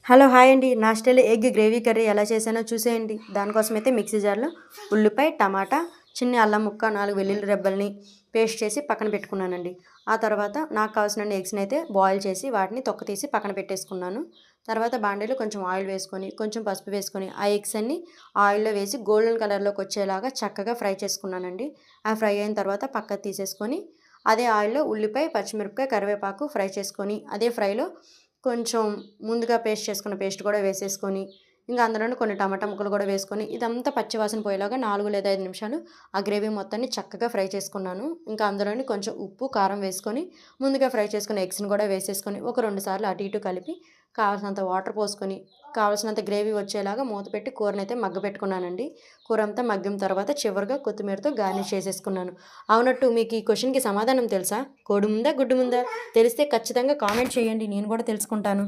Hello hi అండి. నా style egg gravy curry ఎలా చేశానో చూసేయండి. దానికోసమైతే మిక్సీ జార్లో ఉల్లిపాయ, టమాటా, చిన్న అల్లం ముక్క, 4 వెల్లుల్లి రెబ్బల్ని పేస్ట్ చేసి పక్కన పెట్టుకున్నానండి. ఆ తర్వాత నాకు కావాల్సిన ఎగ్స్ని అయితే బాయిల్ చేసి వాటిని తొక్క తీసి పక్కన పెట్టేసుకున్నాను. తర్వాత బాండీలో కొంచెం ఆయిల్ వేసుకొని, కొంచెం పసుపు వేసుకొని, ఆ ఎగ్స్ అన్ని ఆయిల్లో వేసి గోల్డెన్ కలర్లోకి వచ్చేలాగా చక్కగా ఫ్రై చేసుకున్నానండి. ఆ ఫ్రై అయిన తర్వాత పక్కకు తీసేసుకొని, అదే ఆయిల్లో ఉల్లిపాయ, పచ్చిమిరపకాయ, కరివేపాకు ఫ్రై చేసుకొని, అదే ఫ్రైలో కొంచెం ముందుగా పేస్ట్ చేసుకున్న పేస్ట్ కూడా వేసేసుకొని, ఇంకా అందులోనే కొన్ని టమాటా ముక్కలు కూడా వేసుకొని, ఇదంతా పచ్చివాసన పోయేలాగా 4 లేదా 5 నిమిషాలు ఆ గ్రేవీ మొత్తాన్ని చక్కగా ఫ్రై చేసుకున్నాను. ఇంకా అందులోని కొంచెం ఉప్పు, కారం వేసుకొని, ముందుగా ఫ్రై చేసుకున్న ఎగ్స్‌ని కూడా వేసేసుకొని, ఒక 2 సార్లు అటు ఇటు కలిపి, కావాల్సినంత వాటర్ పోసుకొని, కావాల్సినంత గ్రేవీ వచ్చేలాగా మూత పెట్టి కూరనైతే మగ్గబెట్టుకున్నానండి. కూర అంతా మగ్గిన తర్వాత చివరగా కొత్తిమీరతో గార్నిష్ చేసేసుకున్నాను. అవునట్టు మీకు ఈ క్వెషన్‌కి సమాధానం తెలుసా? కోడి ముందా? గుడ్డు ముందా? తెలిస్తే ఖచ్చితంగా కామెంట్ చేయండి. నేను కూడా తెలుసుకుంటాను.